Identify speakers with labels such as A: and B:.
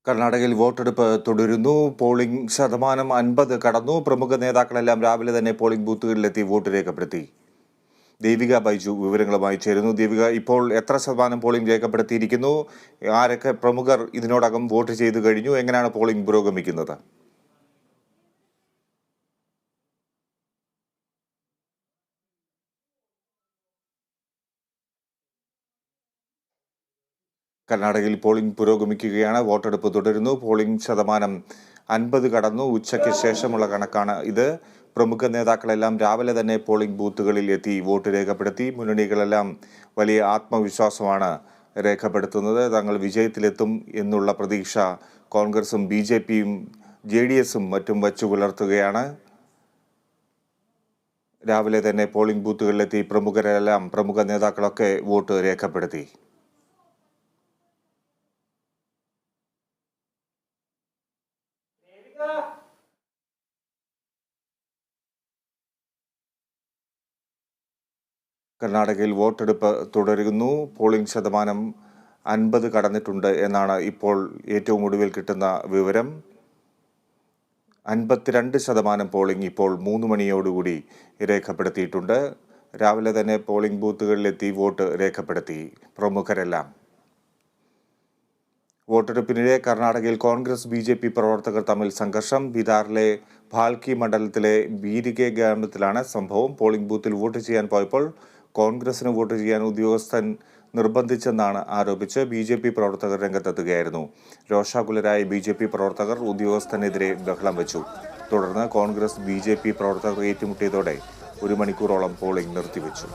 A: കർണാടകയിൽ വോട്ടെടുപ്പ് തുടരുന്നു. പോളിംഗ് ശതമാനം 50 കടന്നു. പ്രമുഖ നേതാക്കളെല്ലാം രാവിലെ തന്നെ പോളിംഗ് ബൂത്തുകളിലെത്തി വോട്ട് രേഖപ്പെടുത്തി. ദേവിക ബൈജു വിവരങ്ങളുമായി ചേരുന്നു. ദേവിക, ഇപ്പോൾ എത്ര ശതമാനം പോളിംഗ് രേഖപ്പെടുത്തിയിരിക്കുന്നു? ആരൊക്കെ പ്രമുഖർ ഇതിനോടകം വോട്ട് ചെയ്തു കഴിഞ്ഞു? എങ്ങനെയാണ് പോളിംഗ് പുരോഗമിക്കുന്നത്? കർണാടകയിൽ പോളിംഗ് പുരോഗമിക്കുകയാണ്. വോട്ടെടുപ്പ് തുടരുന്നു. പോളിംഗ് ശതമാനം 50 കടന്നു. ഉച്ചയ്ക്ക് ശേഷമുള്ള കണക്കാണ് ഇത്. പ്രമുഖ നേതാക്കളെല്ലാം രാവിലെ തന്നെ പോളിംഗ് ബൂത്തുകളിൽ എത്തി വോട്ട് രേഖപ്പെടുത്തി. മുന്നണികളെല്ലാം വലിയ ആത്മവിശ്വാസമാണ് രേഖപ്പെടുത്തുന്നത്. തങ്ങൾ വിജയത്തിലെത്തും എന്നുള്ള പ്രതീക്ഷ കോൺഗ്രസും BJPയും JDSും മറ്റും വച്ചു പുലർത്തുകയാണ്. രാവിലെ തന്നെ പോളിംഗ് ബൂത്തുകളിലെത്തി പ്രമുഖ നേതാക്കളൊക്കെ വോട്ട് രേഖപ്പെടുത്തി. കർണാടകയിൽ വോട്ടെടുപ്പ് തുടരുന്നു. പോളിംഗ് ശതമാനം 50 കടന്നിട്ടുണ്ട് എന്നാണ് ഇപ്പോൾ ഏറ്റവും ഒടുവിൽ കിട്ടുന്ന വിവരം. 52% പോളിംഗ് ഇപ്പോൾ 3 മണിയോടുകൂടി രേഖപ്പെടുത്തിയിട്ടുണ്ട്. രാവിലെ തന്നെ പോളിംഗ് ബൂത്തുകളിലെത്തി വോട്ട് രേഖപ്പെടുത്തി പ്രമുഖരെല്ലാം. വോട്ടെടുപ്പിനിടെ കർണാടകയിൽ കോൺഗ്രസ് BJP പ്രവർത്തകർ തമ്മിൽ സംഘർഷം. ബിദാറിലെ ഭാൽക്കി മണ്ഡലത്തിലെ ബീരികെ ഗ്രാമത്തിലാണ് സംഭവം. പോളിംഗ് ബൂത്തിൽ വോട്ട് ചെയ്യാൻ പോയപ്പോൾ കോൺഗ്രസിന് വോട്ട് ചെയ്യാൻ ഉദ്യോഗസ്ഥൻ നിർബന്ധിച്ചെന്നാണ് ആരോപിച്ച് BJP പ്രവർത്തകർ രംഗത്തെത്തുകയായിരുന്നു. രോഷാകുലരായ BJP പ്രവർത്തകർ ഉദ്യോഗസ്ഥനെതിരെ ബഹളം വെച്ചു. തുടർന്ന് കോൺഗ്രസ് BJP പ്രവർത്തകർ ഏറ്റുമുട്ടിയതോടെ 1 മണിക്കൂറോളം പോളിംഗ് നിർത്തിവെച്ചു.